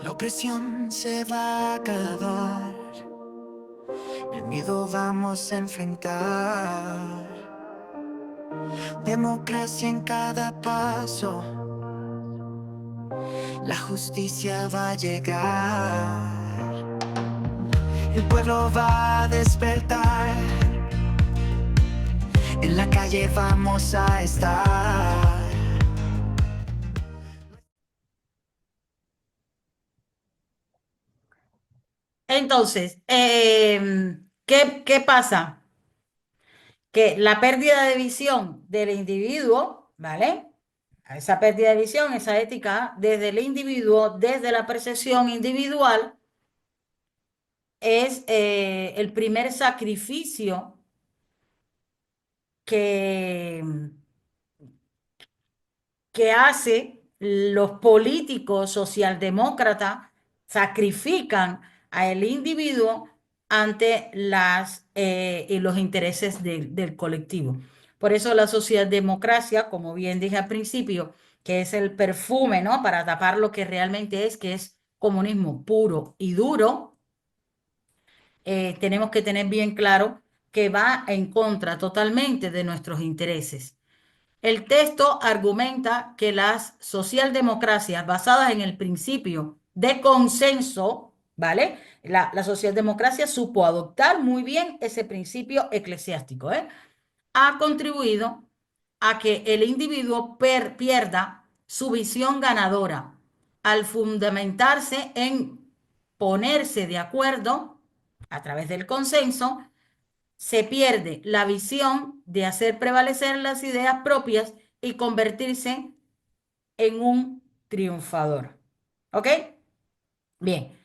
La opresión se va a acabar, el miedo vamos a enfrentar. Democracia en cada paso, la justicia va a llegar. El pueblo va a despertar, en la calle vamos a estar. Entonces, ¿qué pasa? Que la pérdida de visión del individuo, ¿vale? Esa pérdida de visión, esa ética desde el individuo, desde la percepción individual, es el primer sacrificio que, que hace los políticos socialdemócratas, sacrifican al individuo ante y los intereses del colectivo. Por eso la socialdemocracia, como bien dije al principio, que es el perfume, ¿no? Para tapar lo que realmente es, que es comunismo puro y duro, tenemos que tener bien claro que va en contra totalmente de nuestros intereses. El texto argumenta que las socialdemocracias basadas en el principio de consenso, ¿vale? La socialdemocracia supo adoptar muy bien ese principio eclesiástico, ¿eh? Ha contribuido a que el individuo pierda su visión ganadora al fundamentarse en ponerse de acuerdo a través del consenso. Se pierde la visión de hacer prevalecer las ideas propias y convertirse en un triunfador. ¿Ok? Bien,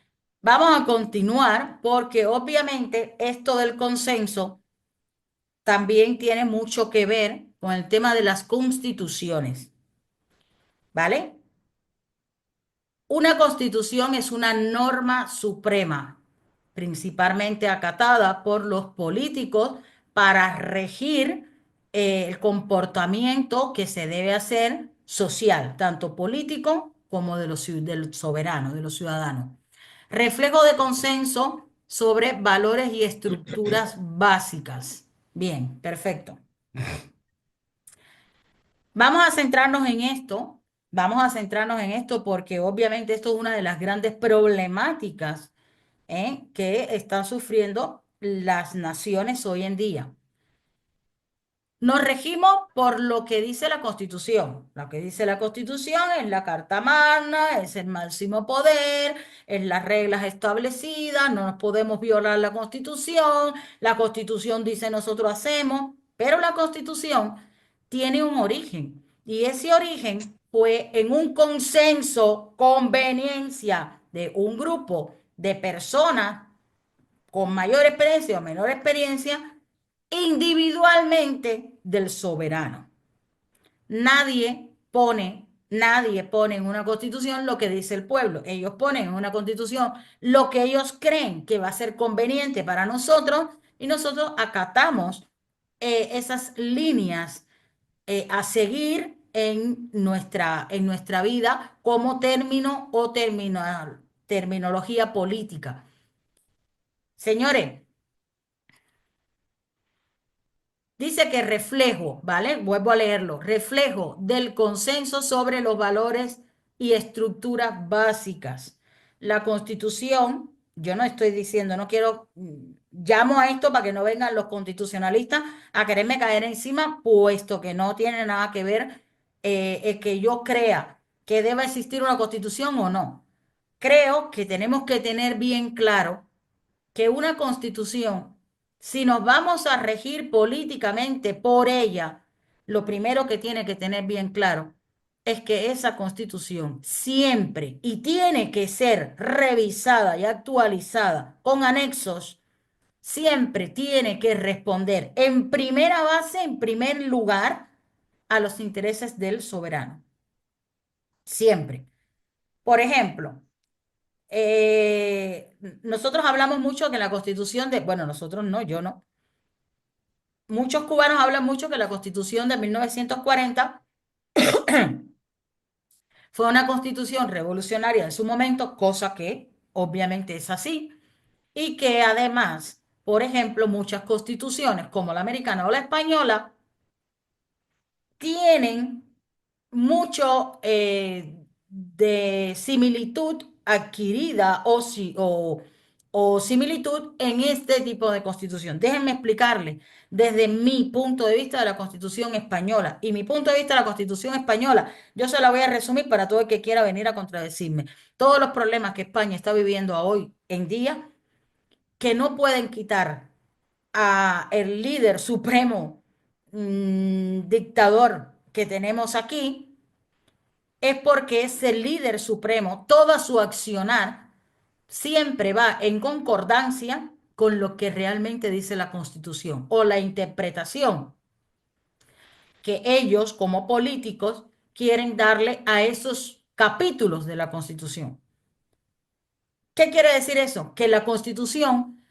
vamos a continuar porque obviamente esto del consenso también tiene mucho que ver con el tema de las constituciones. ¿Vale? Una constitución es una norma suprema, principalmente acatada por los políticos para regir el comportamiento que se debe hacer social, tanto político como del soberano, de los ciudadanos. Reflejo de consenso sobre valores y estructuras básicas. Bien, perfecto. Vamos a centrarnos en esto, vamos a centrarnos en esto porque obviamente esto es una de las grandes problemáticas que están sufriendo las naciones hoy en día. Nos regimos por lo que dice la Constitución. Lo que dice la Constitución es la Carta Magna, es el máximo poder, es las reglas establecidas, no nos podemos violar la Constitución, la Constitución dice nosotros hacemos, pero la Constitución tiene un origen y ese origen fue en un consenso, conveniencia de un grupo de personas con mayor experiencia o menor experiencia individualmente del soberano. Nadie pone en una constitución lo que dice el pueblo. Ellos ponen en una constitución lo que ellos creen que va a ser conveniente para nosotros y nosotros acatamos esas líneas a seguir en nuestra vida como término o terminología política. Señores, dice que reflejo, ¿vale? Vuelvo a leerlo. Reflejo del consenso sobre los valores y estructuras básicas. La Constitución, yo no estoy diciendo, no quiero, llamo a esto para que no vengan los constitucionalistas a quererme caer encima, puesto que no tiene nada que ver el que yo crea que deba existir una Constitución o no. Creo que tenemos que tener bien claro que una constitución, si nos vamos a regir políticamente por ella, lo primero que tiene que tener bien claro es que esa constitución siempre y tiene que ser revisada y actualizada con anexos, siempre tiene que responder en primera base, en primer lugar, a los intereses del soberano. Siempre. Por ejemplo, nosotros hablamos mucho que la constitución bueno, nosotros no, yo no. Muchos cubanos hablan mucho que la constitución de 1940 Fue una constitución revolucionaria en su momento, cosa que obviamente es así, y que además, por ejemplo, muchas constituciones como la americana o la española tienen mucho de similitud adquirida o similitud en este tipo de constitución. Déjenme explicarle desde mi punto de vista de la constitución española. Y mi punto de vista de la constitución española, yo se la voy a resumir para todo el que quiera venir a contradecirme. Todos los problemas que España está viviendo hoy en día, que no pueden quitar a el líder supremo dictador que tenemos aquí, es porque ese líder supremo, toda su accionar, siempre va en concordancia con lo que realmente dice la Constitución o la interpretación que ellos como políticos quieren darle a esos capítulos de la Constitución. ¿Qué quiere decir eso? Que la Constitución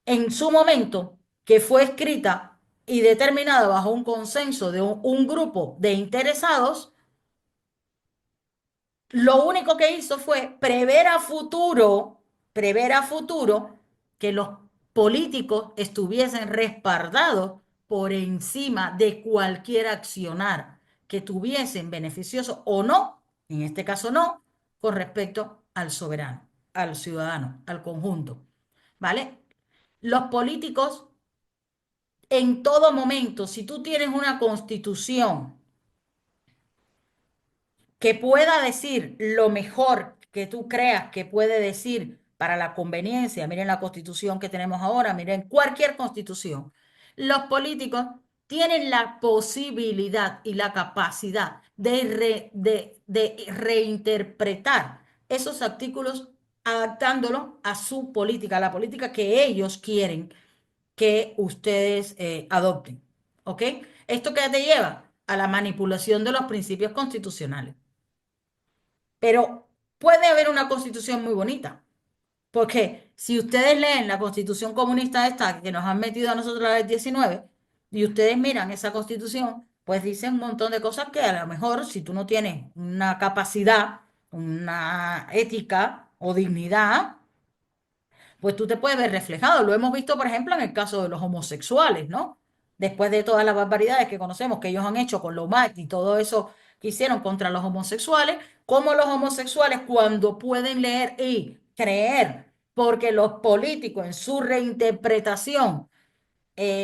en su momento, que fue escrita y determinada bajo un consenso de un grupo de interesados, lo único que hizo fue prever a futuro que los políticos estuviesen respaldados por encima de cualquier accionar que tuviesen beneficioso o no, en este caso no, con respecto al soberano, al ciudadano, al conjunto, ¿vale? Los políticos en todo momento, si tú tienes una constitución que pueda decir lo mejor que tú creas que puede decir para la conveniencia, miren la constitución que tenemos ahora, miren cualquier constitución, los políticos tienen la posibilidad y la capacidad de reinterpretar esos artículos adaptándolos a su política, a la política que ellos quieren que ustedes adopten. ¿Ok? ¿Esto qué te lleva? A la manipulación de los principios constitucionales. Pero puede haber una constitución muy bonita, porque si ustedes leen la constitución comunista esta que nos han metido a nosotros la del 19 y ustedes miran esa constitución, pues dice un montón de cosas que a lo mejor si tú no tienes una capacidad, una ética o dignidad, pues tú te puedes ver reflejado. Lo hemos visto, por ejemplo, en el caso de los homosexuales, ¿no? Después de todas las barbaridades que conocemos que ellos han hecho con lo MAT y todo eso que hicieron contra los homosexuales, como los homosexuales cuando pueden leer y creer, porque los políticos en su reinterpretación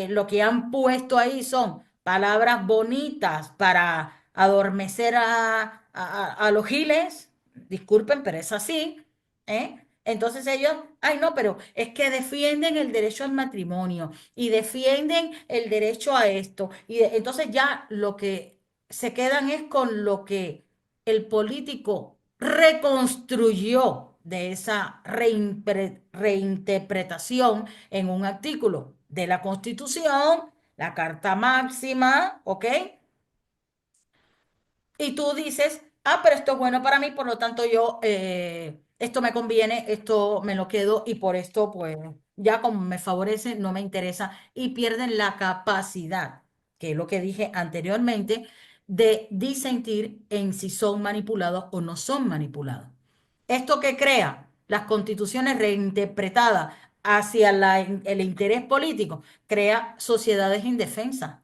lo que han puesto ahí son palabras bonitas para adormecer a los giles, disculpen, pero es así, ¿eh? Entonces ellos, ay no, pero es que defienden el derecho al matrimonio y defienden el derecho a esto. Entonces ya lo que se quedan es con lo que el político reconstruyó de esa reinterpretación en un artículo de la Constitución, la Carta Máxima, ¿ok? Y tú dices, ah, pero esto es bueno para mí, por lo tanto yo, esto me conviene, esto me lo quedo y por esto, pues, ya como me favorece, no me interesa y pierden la capacidad, que es lo que dije anteriormente, de disentir en si son manipulados o no son manipulados. Esto que crea las constituciones reinterpretadas hacia el interés político, crea sociedades indefensas,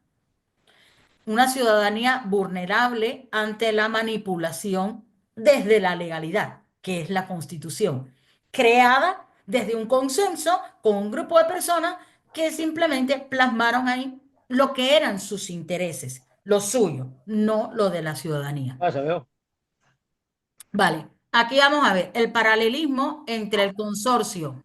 una ciudadanía vulnerable ante la manipulación desde la legalidad, que es la Constitución, creada desde un consenso con un grupo de personas que simplemente plasmaron ahí lo que eran sus intereses, lo suyo, no lo de la ciudadanía. Ah, ya veo. Vale, aquí vamos a ver el paralelismo entre el consorcio,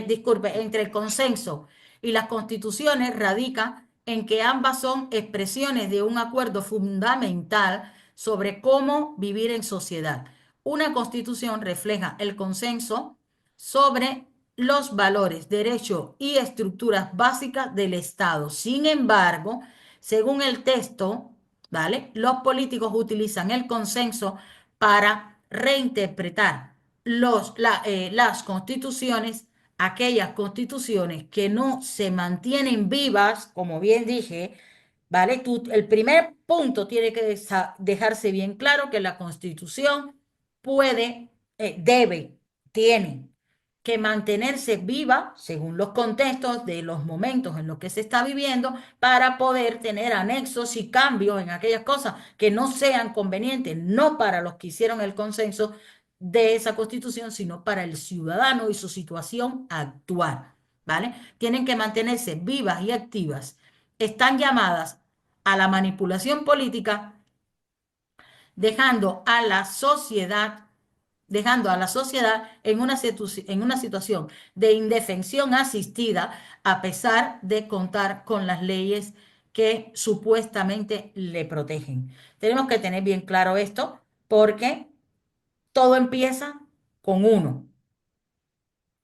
disculpe, entre el consenso y las constituciones radica en que ambas son expresiones de un acuerdo fundamental sobre cómo vivir en sociedad. Una constitución refleja el consenso sobre los valores, derechos y estructuras básicas del Estado. Sin embargo, según el texto, ¿vale? Los políticos utilizan el consenso para reinterpretar las constituciones, aquellas constituciones que no se mantienen vivas, como bien dije, ¿vale? El primer punto tiene que dejarse bien claro que la Constitución puede, debe, tiene que mantenerse viva según los contextos de los momentos en los que se está viviendo para poder tener anexos y cambios en aquellas cosas que no sean convenientes, no para los que hicieron el consenso de esa Constitución, sino para el ciudadano y su situación actual, ¿vale? Tienen que mantenerse vivas y activas. Están llamadas a la manipulación política, dejando a la sociedad, dejando a la sociedad en una situación de indefensión asistida, a pesar de contar con las leyes que supuestamente le protegen. Tenemos que tener bien claro esto porque todo empieza con uno.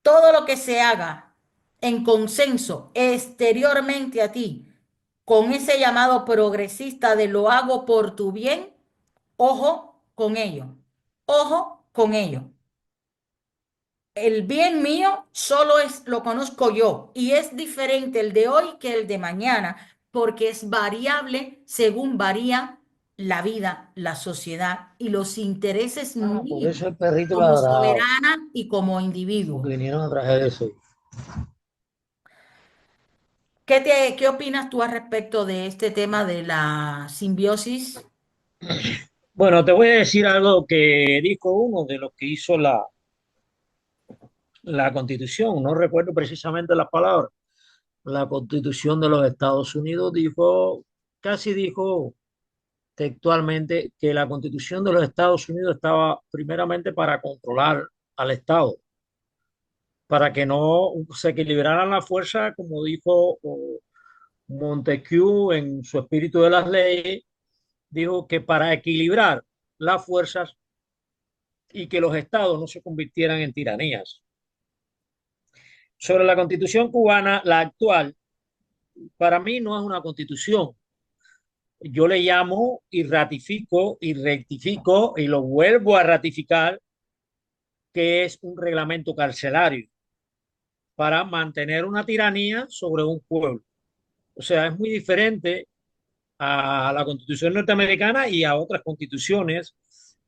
Todo lo que se haga en consenso exteriormente a ti, con ese llamado progresista de lo hago por tu bien, ojo con ello, ojo con ello. El bien mío solo lo conozco yo y es diferente el de hoy que el de mañana, porque es variable según varía la vida, la sociedad y los intereses Ah, por míos eso el perrito como ladrado, soberana y como porque individuo. vinieron a traer eso. ¿Qué opinas tú al respecto de este tema de la simbiosis? Bueno, te voy a decir algo que dijo uno de los que hizo la Constitución, no recuerdo precisamente las palabras. La Constitución de los Estados Unidos dijo, casi dijo textualmente que la Constitución de los Estados Unidos estaba primeramente para controlar al Estado, para que no se equilibraran las fuerzas, como dijo Montesquieu en su espíritu de las leyes, dijo que para equilibrar las fuerzas y que los estados no se convirtieran en tiranías. Sobre la constitución cubana, la actual, para mí no es una constitución. Yo le llamo y ratifico y rectifico y lo vuelvo a ratificar que es un reglamento carcelario para mantener una tiranía sobre un pueblo. O sea, es muy diferente a la constitución norteamericana y a otras constituciones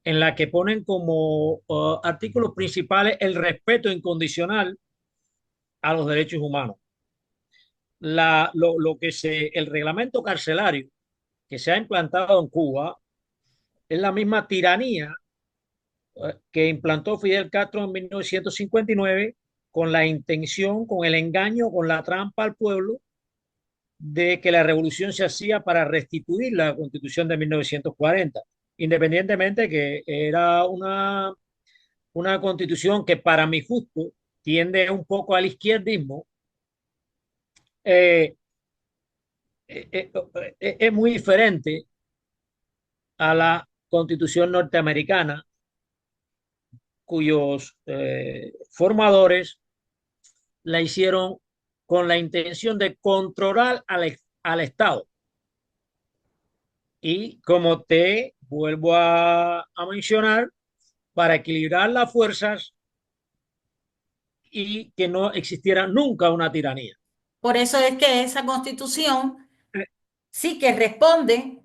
en la que ponen como artículos principales el respeto incondicional a los derechos humanos. El reglamento carcelario que se ha implantado en Cuba es la misma tiranía que implantó Fidel Castro en 1959 con la intención, con el engaño, con la trampa al pueblo de que la revolución se hacía para restituir la constitución de 1940, independientemente que era una constitución que para mi gusto tiende un poco al izquierdismo. eh, es muy diferente a la constitución norteamericana, cuyos formadores la hicieron con la intención de controlar al Estado. Y como te vuelvo a mencionar, para equilibrar las fuerzas y que no existiera nunca una tiranía. Por eso es que esa constitución Eh, sí que responde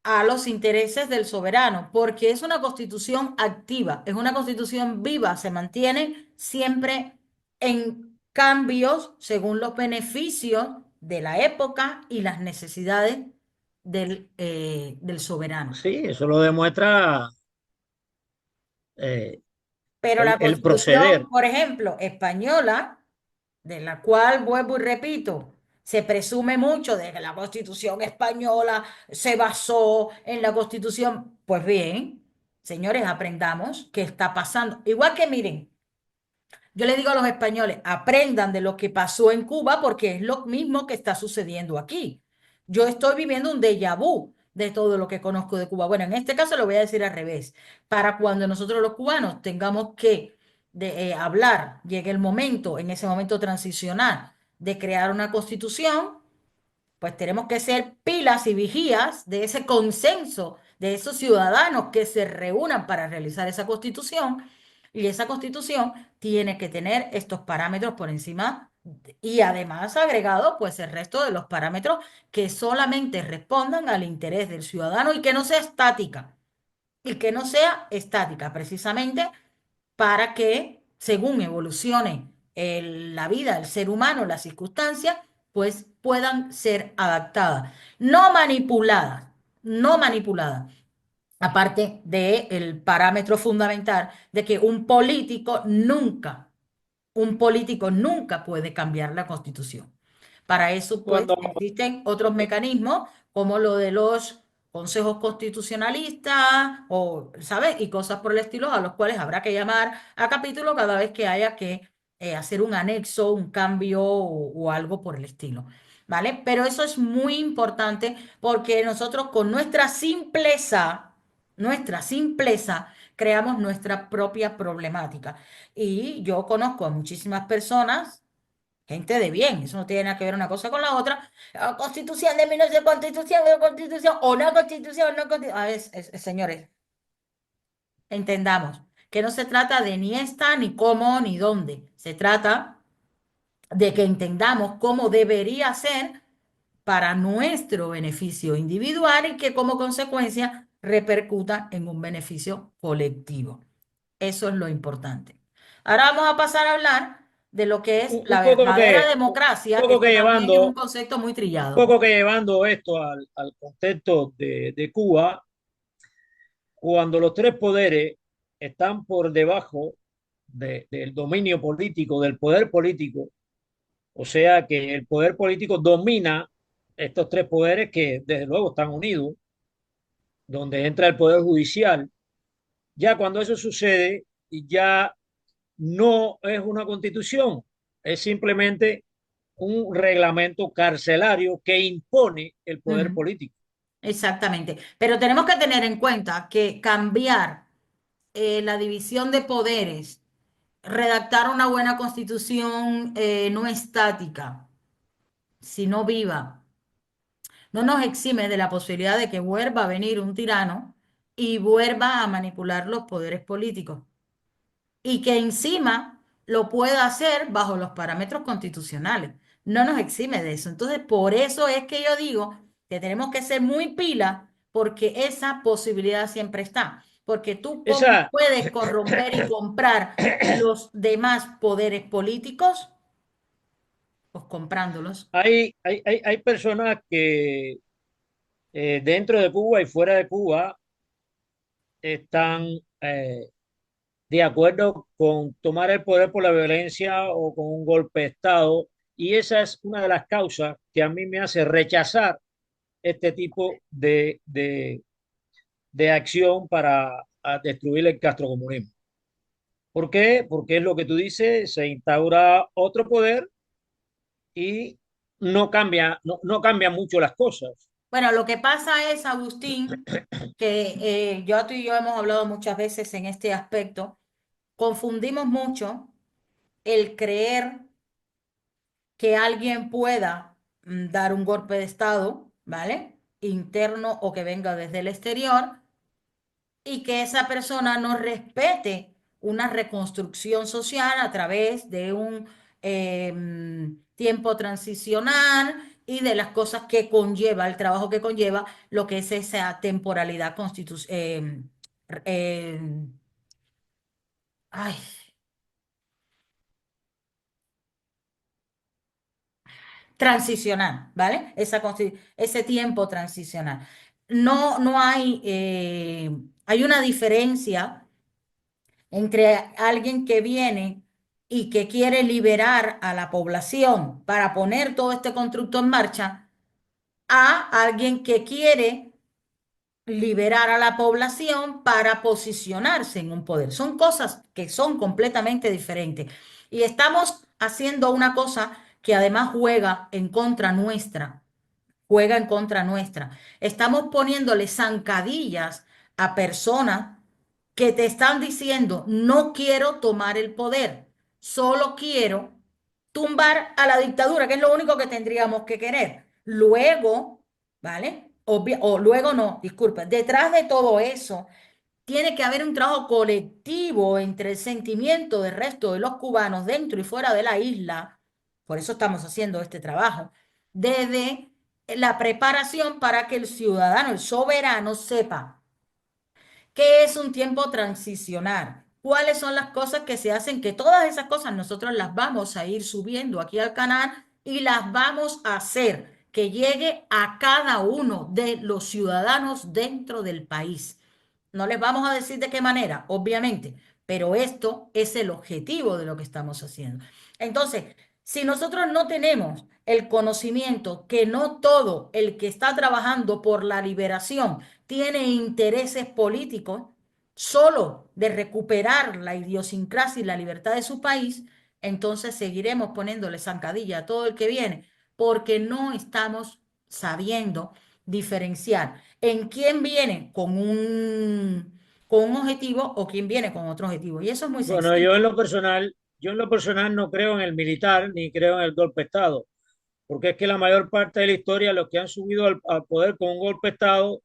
a los intereses del soberano, porque es una constitución activa, es una constitución viva, se mantiene siempre en cambios según los beneficios de la época y las necesidades del soberano. Sí, eso lo demuestra eh, Pero la el proceder. constitución, por ejemplo, española, de la cual vuelvo y repito, se presume mucho de que la Constitución española se basó en la Constitución. Pues bien, señores, aprendamos qué está pasando. Igual que miren, yo le digo a los españoles, aprendan de lo que pasó en Cuba porque es lo mismo que está sucediendo aquí. Yo estoy viviendo un déjà vu de todo lo que conozco de Cuba. Bueno, en este caso lo voy a decir al revés. Para cuando nosotros los cubanos tengamos que hablar, llegue el momento, en ese momento transicional, de crear una constitución, pues tenemos que ser pilas y vigías de ese consenso, de esos ciudadanos que se reúnan para realizar esa constitución. Y esa constitución tiene que tener estos parámetros por encima Y además agregado pues el resto de los parámetros que solamente respondan al interés del ciudadano y que no sea estática. Y que no sea estática, precisamente para que, según evolucione la vida del ser humano, las circunstancias, pues puedan ser adaptadas, no manipuladas, no manipuladas. Aparte del parámetro fundamental de que un político nunca puede cambiar la Constitución. Para eso, pues, Cuando, existen otros mecanismos como lo de los consejos constitucionalistas o, ¿sabes? Y cosas por el estilo a los cuales habrá que llamar a capítulo cada vez que haya que hacer un anexo, un cambio o algo por el estilo, ¿vale? Pero eso es muy importante porque nosotros con nuestra simpleza, creamos nuestra propia problemática. Y yo conozco a muchísimas personas, gente de bien, eso no tiene nada que ver una cosa con la otra. La constitución de 1900, constitución, de constitución, o no constitución, no constitución. A ver, señores, entendamos que no se trata de ni esta, ni cómo, ni dónde. Se trata de que entendamos cómo debería ser para nuestro beneficio individual y que como consecuencia repercuta en un beneficio colectivo. Eso es lo importante. Ahora vamos a pasar a hablar de lo que es un la poco verdadera un democracia, que poco esto que también es un llevando, concepto muy un trillado. poco que llevando esto al contexto de Cuba, cuando los tres poderes están por debajo del dominio político, del poder político, o sea que el poder político domina estos tres poderes que desde luego están unidos, donde entra el poder judicial. Ya cuando eso sucede, ya no es una constitución, es simplemente un reglamento carcelario que impone el poder Ujú, político. exactamente. Pero tenemos que tener en cuenta que cambiar la división de poderes, redactar una buena constitución no estática, sino viva, no nos exime de la posibilidad de que vuelva a venir un tirano y vuelva a manipular los poderes políticos y que encima lo pueda hacer bajo los parámetros constitucionales. No nos exime de eso. Entonces, por eso es que yo digo que tenemos que ser muy pila porque esa posibilidad siempre está. Porque tú cómo Esa, puedes corromper y comprar los demás poderes políticos, pues comprándolos. hay personas que dentro de Cuba y fuera de Cuba están de acuerdo con tomar el poder por la violencia o con un golpe de Estado. Y esa es una de las causas que a mí me hace rechazar este tipo de acción para destruir el castrocomunismo. ¿Por qué? Porque es lo que tú dices, se instaura otro poder y no cambia mucho las cosas. Bueno, lo que pasa es, Agustín, que tú y yo hemos hablado muchas veces en este aspecto, confundimos mucho el creer que alguien pueda dar un golpe de estado, ¿vale? Interno o que venga desde el exterior y que esa persona no respete una reconstrucción social a través de un tiempo transicional y de las cosas que conlleva, el trabajo que conlleva lo que es esa temporalidad ay, transicional, ¿vale? Ese tiempo transicional. No hay, hay una diferencia entre alguien que viene y que quiere liberar a la población para poner todo este constructo en marcha, a alguien que quiere liberar a la población para posicionarse en un poder. Son cosas que son completamente diferentes. Y estamos haciendo una cosa que además juega en contra nuestra. Estamos poniéndole zancadillas a personas que te están diciendo, no quiero tomar el poder, solo quiero tumbar a la dictadura, que es lo único que tendríamos que querer. Luego, ¿vale? O luego no, disculpa, detrás de todo eso tiene que haber un trabajo colectivo entre el sentimiento del resto de los cubanos dentro y fuera de la isla Por eso estamos haciendo este trabajo. Desde la preparación para que el ciudadano, el soberano, sepa qué es un tiempo transicional, cuáles son las cosas que se hacen, que todas esas cosas nosotros las vamos a ir subiendo aquí al canal y las vamos a hacer que llegue a cada uno de los ciudadanos dentro del país. No les vamos a decir de qué manera, obviamente, pero esto es el objetivo de lo que estamos haciendo. Entonces, si nosotros no tenemos el conocimiento que no todo el que está trabajando por la liberación tiene intereses políticos, solo de recuperar la idiosincrasia y la libertad de su país, entonces seguiremos poniéndole zancadilla a todo el que viene, porque no estamos sabiendo diferenciar en quién viene con un objetivo o quién viene con otro objetivo. Y eso es muy Bueno, sencillo. yo en lo personal no creo en el militar ni creo en el golpe de Estado, porque es que la mayor parte de la historia, los que han subido al poder con un golpe de Estado,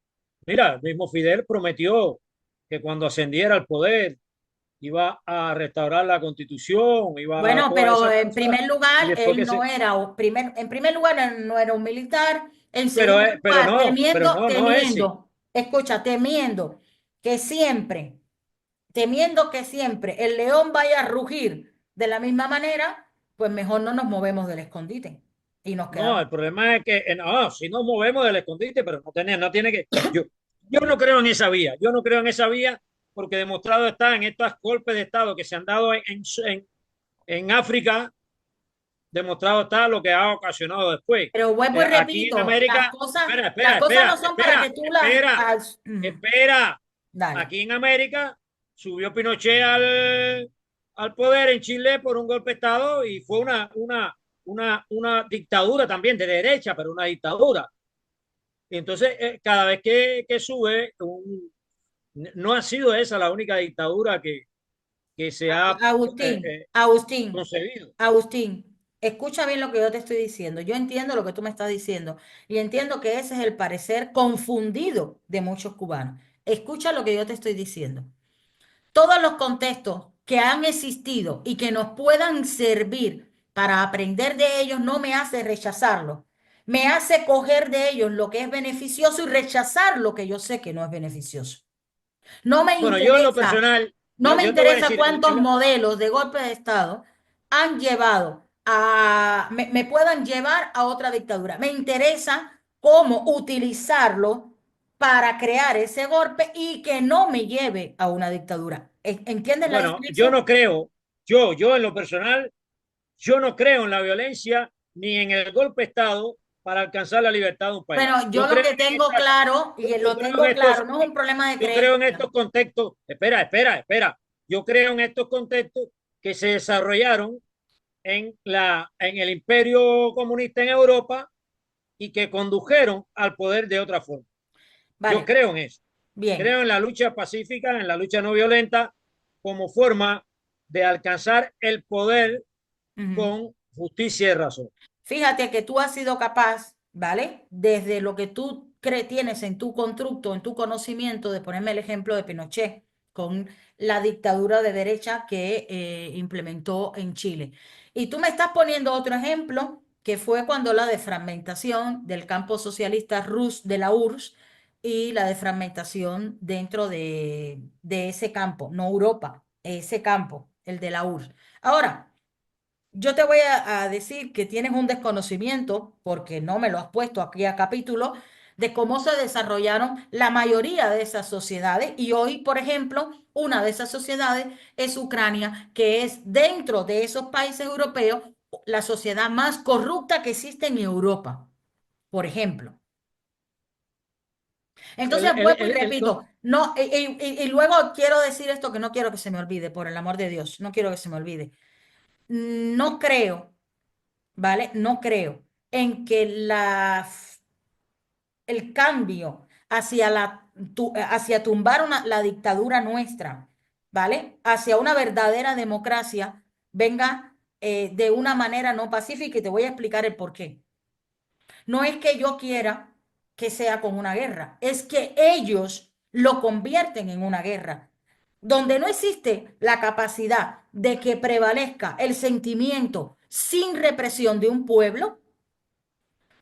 mira, el mismo Fidel prometió que cuando ascendiera al poder iba a restaurar la Constitución, iba a Bueno, todas pero esas en cosas, primer y lugar, después él que no se... era, en primer lugar, él no era un militar. En segundo lugar, Pero temiendo, no, no es ese. temiendo, escucha, que siempre, temiendo que siempre el león vaya a rugir de la misma manera, pues mejor no nos movemos del escondite y nos No, quedamos. el problema es que no, si nos movemos del escondite, pero no tiene que. Yo no creo en esa vía. Yo no creo en esa vía porque demostrado está en estos golpes de Estado que se han dado en África, demostrado está lo que ha ocasionado después. Pero vuelvo y Aquí en repito, América, las cosas no son para que tú las... espera, espera. Dale. Aquí en América subió Pinochet al poder en Chile por un golpe de Estado y fue una dictadura también de derecha, pero una dictadura. Y entonces, cada vez que sube, no ha sido esa la única dictadura que se ha Agustín, Agustín, concebido. Agustín, escucha bien lo que yo te estoy diciendo. Yo entiendo lo que tú me estás diciendo y entiendo que ese es el parecer confundido de muchos cubanos. Escucha lo que yo te estoy diciendo. Todos los contextos que han existido y que nos puedan servir para aprender de ellos no me hace rechazarlos. Me hace coger de ellos lo que es beneficioso y rechazar lo que yo sé que no es beneficioso. No me Bueno, yo en lo interesa, personal, no me yo te voy a interesa decir, cuántos modelos de golpe de Estado han llevado me puedan llevar a otra dictadura. Me interesa cómo utilizarlo para crear ese golpe y que no me lleve a una dictadura. ¿Entiendes la bueno, yo diferencia? no creo, yo en lo personal, yo no creo en la violencia ni en el golpe de Estado para alcanzar la libertad de un país. Bueno, yo lo que tengo claro, y Yo lo creo en tengo estos, claro, no es un problema de yo creo en creencia. estos contextos, espera, yo creo en estos contextos que se desarrollaron en el imperio comunista en Europa y que condujeron al poder de otra forma. Yo Vale, creo en eso. bien. Creo en la lucha pacífica, en la lucha no violenta, como forma de alcanzar el poder Ujú. con justicia y razón. Fíjate que tú has sido capaz, ¿vale? Desde lo que tú tienes en tu constructo, en tu conocimiento, de ponerme el ejemplo de Pinochet con la dictadura de derecha que implementó en Chile. Y tú me estás poniendo otro ejemplo, que fue cuando la defragmentación del campo socialista rus de la URSS y la defragmentación dentro de ese campo, no Europa, ese campo, el de la URSS. Ahora, yo te voy a decir que tienes un desconocimiento, porque no me lo has puesto aquí a capítulo, de cómo se desarrollaron la mayoría de esas sociedades. Y hoy, por ejemplo, una de esas sociedades es Ucrania, que es dentro de esos países europeos la sociedad más corrupta que existe en Europa, por ejemplo. El, Entonces, el, vuelvo y el, el, repito, no, y luego quiero decir esto que no quiero que se me olvide, por el amor de Dios, no quiero que se me olvide. No creo, ¿vale? No creo en que el cambio hacia, hacia tumbar la dictadura nuestra, ¿vale? Hacia una verdadera democracia venga de una manera no pacífica y te voy a explicar el por qué. No es que yo quiera que sea con una guerra, es que ellos lo convierten en una guerra. donde no existe la capacidad de que prevalezca el sentimiento sin represión de un pueblo,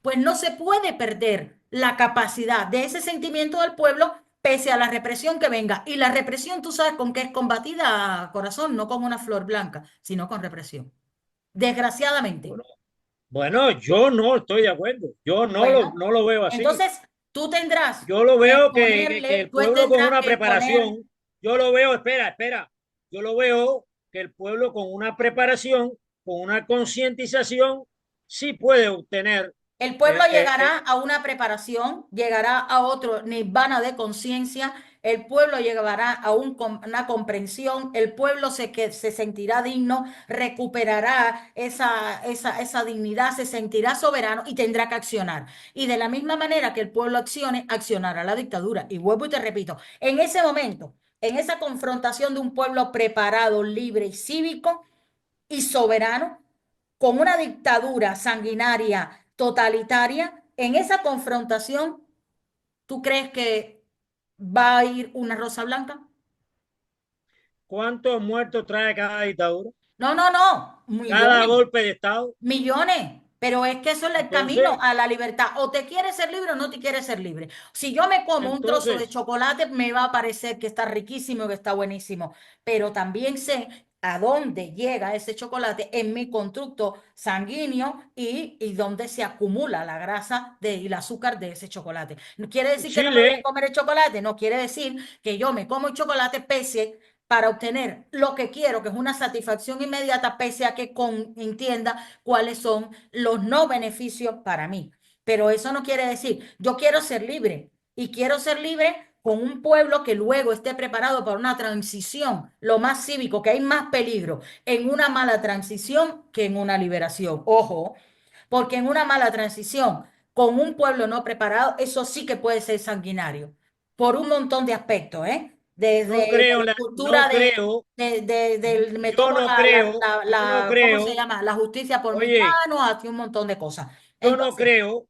pues no se puede perder la capacidad de ese sentimiento del pueblo pese a la represión que venga. Y la represión, tú sabes con qué es combatida, corazón, no con una flor blanca, sino con represión. Desgraciadamente. Bueno, bueno, yo no estoy de acuerdo. Yo Bueno, no lo veo así. entonces tú tendrás Yo lo que veo que ponerle, el tú pueblo con tendrás una que poner. preparación, yo lo veo, espera, yo lo veo que el pueblo con una preparación, con una concientización, sí puede obtener. El pueblo eh, eh, llegará eh, a una preparación, llegará a otro nirvana de conciencia, el pueblo llegará a una comprensión, el pueblo se sentirá digno, recuperará esa dignidad, se sentirá soberano y tendrá que accionar. Y de la misma manera que el pueblo accione, accionará la dictadura. Y vuelvo y te repito, en ese momento, en esa confrontación de un pueblo preparado, libre y cívico y soberano, con una dictadura sanguinaria, totalitaria, en esa confrontación, ¿tú crees que va a ir una rosa blanca? ¿Cuántos muertos trae cada dictadura? No, no, no, Cada millones, golpe de Estado. millones. Pero es que eso es el camino Entonces, a la libertad. O te quieres ser libre o no te quieres ser libre. Si yo me como un trozo de entonces, chocolate, me va a parecer que está riquísimo, que está buenísimo. Pero también sé a dónde llega ese chocolate en mi constructo sanguíneo y dónde se acumula la grasa y el azúcar de ese chocolate. ¿No quiere decir que no me voy a Chile, comer el chocolate? No quiere decir que yo me como el chocolate pese para obtener lo que quiero, que es una satisfacción inmediata, pese a que entienda cuáles son los no beneficios para mí. Pero eso no quiere decir, yo quiero ser libre y quiero ser libre con un pueblo que luego esté preparado para una transición, lo más cívico, que hay más peligro en una mala transición que en una liberación. Ojo, porque en una mala transición con un pueblo no preparado, eso sí que puede ser sanguinario, por un montón de aspectos, ¿eh? no Desde creo, la no cultura creo, me tomo yo no ¿cómo se creo, llama? La justicia por mis oye, manos, hace un montón de cosas. yo no Entonces, creo,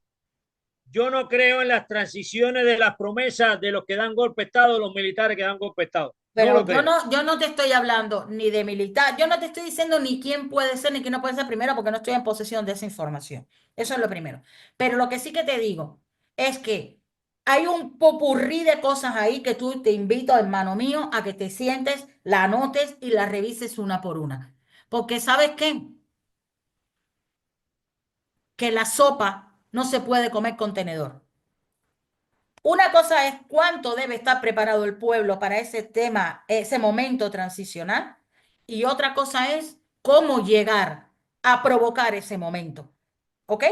yo no creo en las transiciones de las promesas de los que dan golpe de Estado, los militares que dan golpe de Estado. No pero lo creo. yo no te estoy hablando ni de militar, yo no te estoy diciendo ni quién puede ser ni quién no puede ser primero porque no estoy en posesión de esa información. Eso es lo primero. Pero lo que sí que te digo es que hay un popurrí de cosas ahí que tú te invito, hermano mío, a que te sientes, la anotes y la revises una por una. Porque ¿sabes qué? Que la sopa no se puede comer con tenedor. Una cosa es cuánto debe estar preparado el pueblo para ese tema, ese momento transicional, y otra cosa es cómo llegar a provocar ese momento. ¿Ok?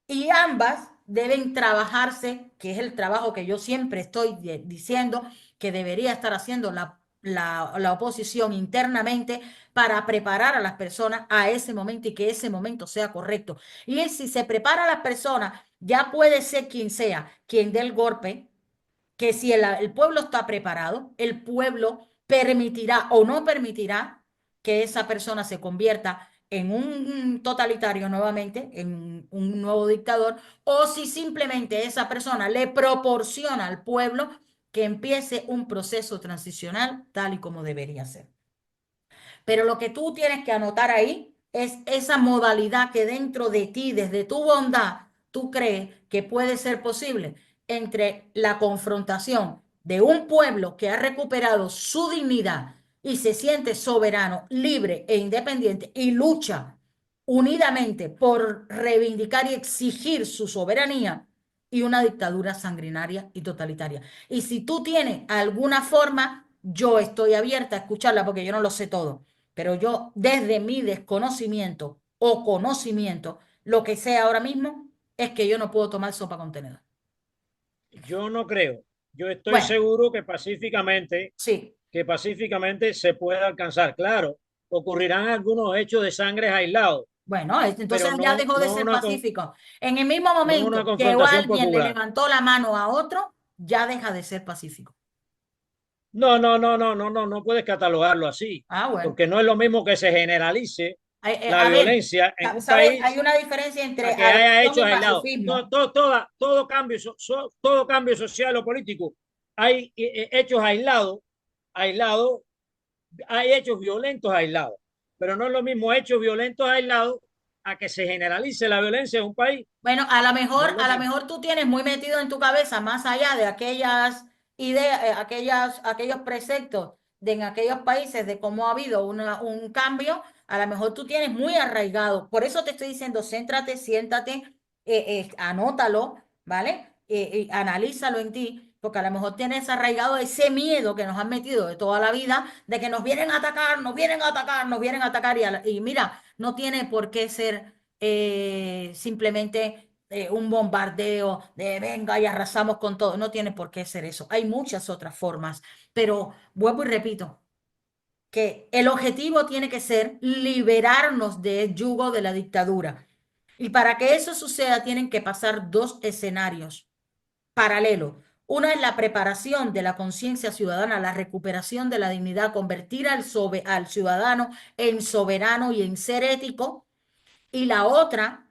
Y ambas deben trabajarse, que es el trabajo que yo siempre estoy diciendo que debería estar haciendo la oposición internamente para preparar a las personas a ese momento y que ese momento sea correcto. Y si se prepara a las personas, ya puede ser quien sea, quien dé el golpe, que si el pueblo está preparado, el pueblo permitirá o no permitirá que esa persona se convierta en un totalitario nuevamente, en un nuevo dictador, o si simplemente esa persona le proporciona al pueblo que empiece un proceso transicional tal y como debería ser. Pero lo que tú tienes que anotar ahí es esa modalidad que dentro de ti, desde tu bondad, tú crees que puede ser posible entre la confrontación de un pueblo que ha recuperado su dignidad y se siente soberano, libre e independiente y lucha unidamente por reivindicar y exigir su soberanía y una dictadura sanguinaria y totalitaria. Y si tú tienes alguna forma, yo estoy abierta a escucharla porque yo no lo sé todo. Pero yo, desde mi desconocimiento o conocimiento, lo que sé ahora mismo es que yo no puedo tomar sopa con tenedor. Yo no creo. Yo estoy Bueno, seguro sí. que pacíficamente se puede alcanzar. Claro, ocurrirán algunos hechos de sangre aislados, Bueno, entonces pero ya dejó de ser pacífico. En el mismo no una momento que confrontación alguien le popular. levantó la mano a otro, ya deja de ser pacífico. No puedes catalogarlo así, Ah, bueno. porque no es lo mismo que se generalice la A ver, violencia en un ¿sabes? Hay país una diferencia entre a que haya agresión hechos y aislados. pacifismo. Todo cambio social o político, hay hechos aislados hay hechos violentos aislados, pero no es lo mismo hechos violentos aislados a que se generalice la violencia en un país. Bueno, No es lo a lo mismo. mejor tú tienes muy metido en tu cabeza, más allá de aquellas ideas, aquellos preceptos de en aquellos países de cómo ha habido un cambio, a lo mejor tú tienes muy arraigado. Por eso te estoy diciendo, céntrate, siéntate, anótalo, ¿vale? Analízalo en ti, porque a lo mejor tienes arraigado ese miedo que nos han metido de toda la vida, de que nos vienen a atacar, nos vienen a atacar, nos vienen a atacar, y mira, no tiene por qué ser simplemente un bombardeo de venga y arrasamos con todo. No tiene por qué ser eso. Hay muchas otras formas, pero vuelvo y repito que el objetivo tiene que ser liberarnos del yugo de la dictadura. Y para que eso suceda, tienen que pasar dos escenarios paralelos. Una es la preparación de la conciencia ciudadana, la recuperación de la dignidad, convertir al ciudadano en soberano y en ser ético. Y la otra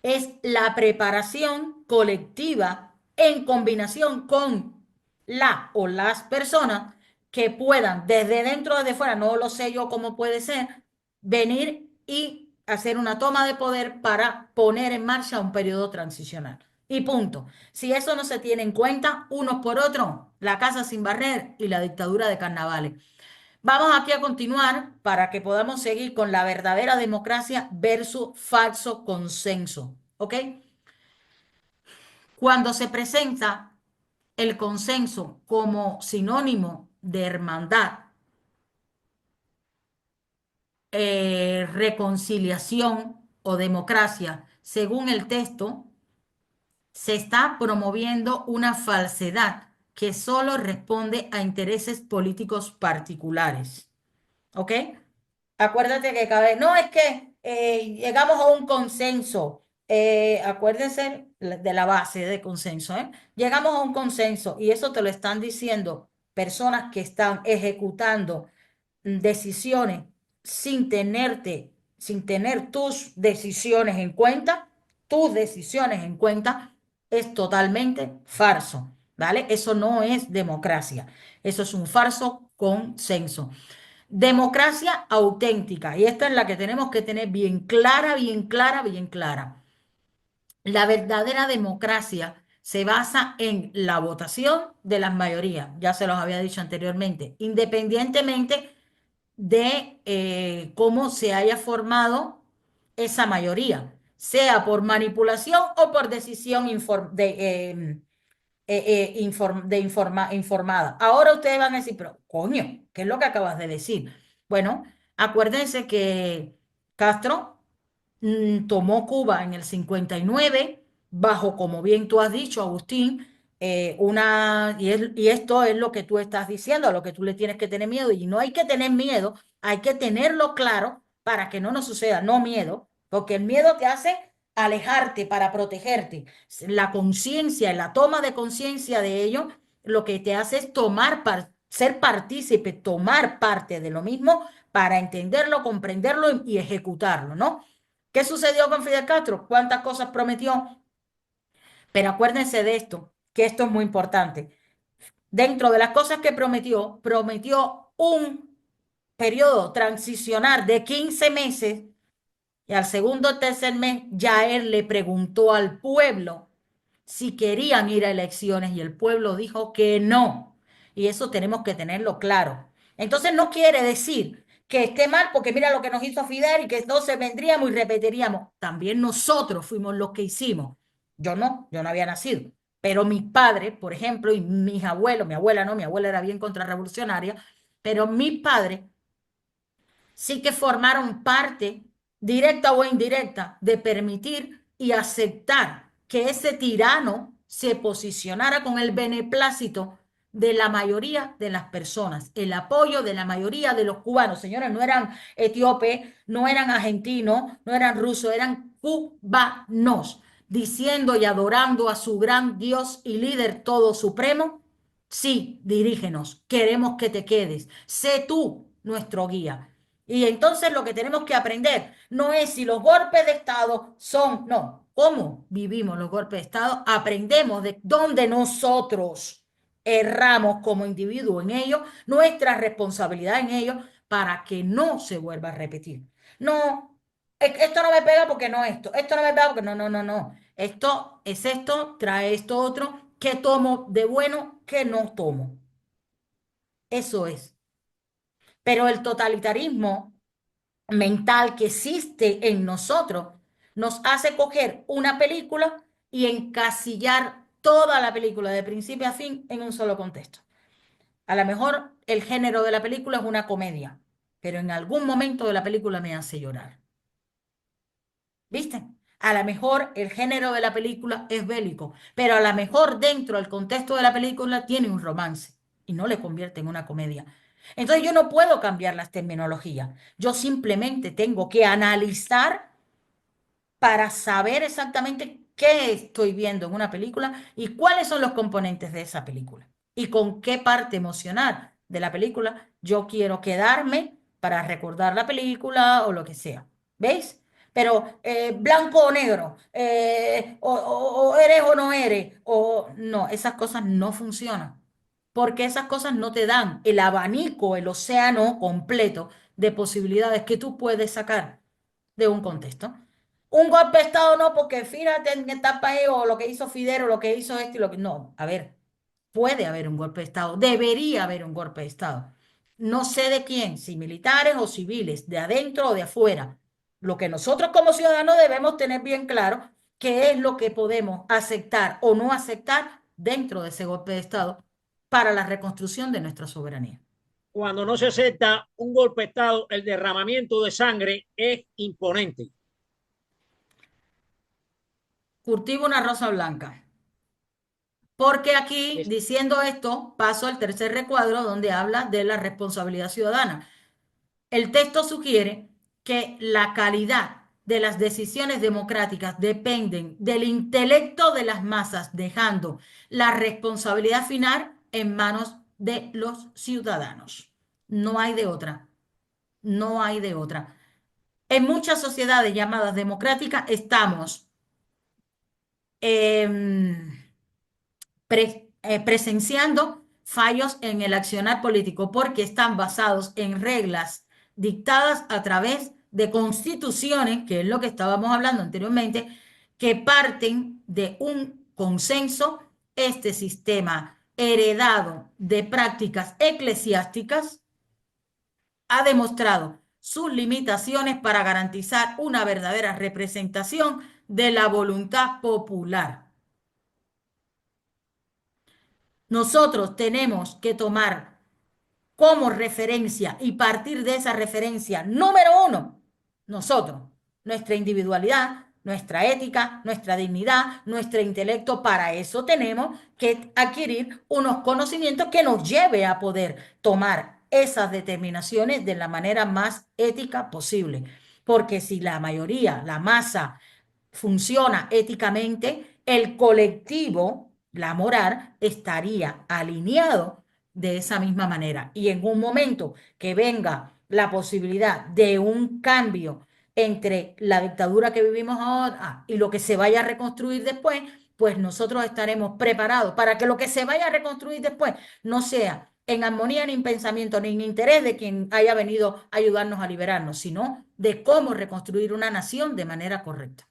es la preparación colectiva en combinación con la o las personas que puedan desde dentro o desde fuera, no lo sé yo cómo puede ser, venir y hacer una toma de poder para poner en marcha un periodo transicional. Y punto. Si eso no se tiene en cuenta, unos por otros, la casa sin barrer y la dictadura de carnavales. Vamos aquí a continuar para que podamos seguir con la verdadera democracia versus falso consenso. ¿Ok? Cuando se presenta el consenso como sinónimo de hermandad, reconciliación o democracia, según el texto, se está promoviendo una falsedad que solo responde a intereses políticos particulares. ¿Ok? Acuérdate que cada vez, no es que llegamos a un consenso, acuérdense de la base de consenso, ¿eh? Llegamos a un consenso y eso te lo están diciendo personas que están ejecutando decisiones sin tener tus decisiones en cuenta, es totalmente falso, ¿vale? Eso no es democracia, eso es un falso consenso. Democracia auténtica, y esta es la que tenemos que tener bien clara, bien clara, bien clara. La verdadera democracia se basa en la votación de las mayorías, ya se los había dicho anteriormente, independientemente de cómo se haya formado esa mayoría, sea por manipulación o por decisión informada. Ahora ustedes van a decir, pero coño, ¿qué es lo que acabas de decir? Bueno, acuérdense que Castro tomó Cuba en el 59 bajo, como bien tú has dicho, Agustín, y esto es lo que tú estás diciendo, a lo que tú le tienes que tener miedo, y no hay que tener miedo, hay que tenerlo claro para que no nos suceda, no miedo, porque el miedo te hace alejarte para protegerte. La conciencia, la toma de conciencia de ello, lo que te hace es ser partícipe, tomar parte de lo mismo para entenderlo, comprenderlo y ejecutarlo, ¿no? ¿Qué sucedió con Fidel Castro? ¿Cuántas cosas prometió? Pero acuérdense de esto, que esto es muy importante. Dentro de las cosas que prometió, prometió un periodo transicional de 15 meses y al segundo o tercer mes ya él le preguntó al pueblo si querían ir a elecciones y el pueblo dijo que no. Y eso tenemos que tenerlo claro. Entonces no quiere decir que esté mal, porque mira lo que nos hizo Fidel y que entonces vendríamos y repetiríamos. También nosotros fuimos los que hicimos. Yo no había nacido. Pero mis padres, por ejemplo, y mis abuelos, mi abuela no, mi abuela era bien contrarrevolucionaria, pero mis padres sí que formaron parte, directa o indirecta, de permitir y aceptar que ese tirano se posicionara con el beneplácito de la mayoría de las personas, el apoyo de la mayoría de los cubanos. Señores, no eran etíopes, no eran argentinos, no eran rusos, eran cubanos, diciendo y adorando a su gran Dios y líder todo supremo. Sí, dirígenos, queremos que te quedes, sé tú nuestro guía. Y entonces lo que tenemos que aprender no es si los golpes de Estado son, no, cómo vivimos los golpes de Estado, aprendemos de dónde nosotros erramos como individuo en ello, nuestra responsabilidad en ello, para que no se vuelva a repetir. No, esto no me pega porque no esto no me pega porque no. Esto es esto, trae esto otro, ¿qué tomo de bueno, qué no tomo? Eso es. Pero el totalitarismo mental que existe en nosotros nos hace coger una película y encasillar toda la película de principio a fin en un solo contexto. A lo mejor el género de la película es una comedia, pero en algún momento de la película me hace llorar. ¿Viste? A lo mejor el género de la película es bélico, pero a lo mejor dentro del contexto de la película tiene un romance y no le convierte en una comedia. Entonces yo no puedo cambiar las terminologías. Yo simplemente tengo que analizar para saber exactamente qué estoy viendo en una película y cuáles son los componentes de esa película y con qué parte emocional de la película yo quiero quedarme para recordar la película o lo que sea. ¿Veis? Pero blanco o negro, o eres o no eres, o no, esas cosas no funcionan, porque esas cosas no te dan el abanico, el océano completo de posibilidades que tú puedes sacar de un contexto. Un golpe de Estado no, porque fíjate en qué tal país o lo que hizo Fidel o lo que hizo este y lo que... No, a ver, puede haber un golpe de Estado, debería haber un golpe de Estado. No sé de quién, si militares o civiles, de adentro o de afuera. Lo que nosotros como ciudadanos debemos tener bien claro qué es lo que podemos aceptar o no aceptar dentro de ese golpe de Estado para la reconstrucción de nuestra soberanía. Cuando no se acepta un golpe de Estado, el derramamiento de sangre es imponente. Cultivo una rosa blanca. Porque aquí, Es, diciendo esto, paso al tercer recuadro donde habla de la responsabilidad ciudadana. El texto sugiere que la calidad de las decisiones democráticas dependen del intelecto de las masas, dejando la responsabilidad final en manos de los ciudadanos. No hay de otra. No hay de otra. En muchas sociedades llamadas democráticas estamos presenciando fallos en el accionar político porque están basados en reglas dictadas a través de constituciones, que es lo que estábamos hablando anteriormente, que parten de un consenso. Este sistema heredado de prácticas eclesiásticas ha demostrado sus limitaciones para garantizar una verdadera representación de la voluntad popular. Nosotros tenemos que tomar como referencia y partir de esa referencia, número uno, nosotros, nuestra individualidad, nuestra ética, nuestra dignidad, nuestro intelecto. Para eso tenemos que adquirir unos conocimientos que nos lleve a poder tomar esas determinaciones de la manera más ética posible. Porque si la mayoría, la masa, funciona éticamente, el colectivo, la moral, estaría alineado de esa misma manera. Y en un momento que venga la posibilidad de un cambio entre la dictadura que vivimos ahora y lo que se vaya a reconstruir después, pues nosotros estaremos preparados para que lo que se vaya a reconstruir después no sea en armonía ni en pensamiento ni en interés de quien haya venido a ayudarnos a liberarnos, sino de cómo reconstruir una nación de manera correcta.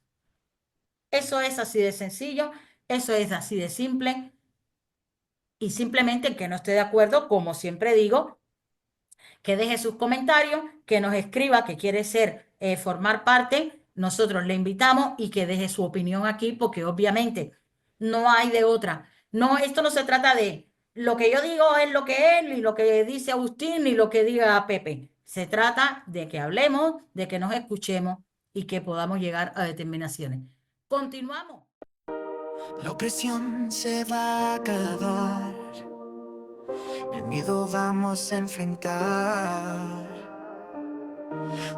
Eso es así de sencillo, eso es así de simple. Y simplemente el que no esté de acuerdo, como siempre digo, que deje sus comentarios, que nos escriba que quiere formar parte. Nosotros le invitamos y que deje su opinión aquí, porque obviamente no hay de otra. No, esto no se trata de lo que yo digo es lo que es, ni lo que dice Agustín, ni lo que diga Pepe. Se trata de que hablemos, de que nos escuchemos y que podamos llegar a determinaciones. Continuamos. La opresión se va a acabar, el miedo vamos a enfrentar.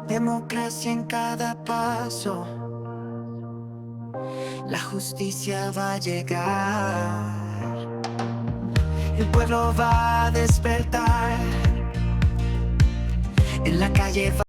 Democracia en cada paso, la justicia va a llegar. El pueblo va a despertar, en la calle va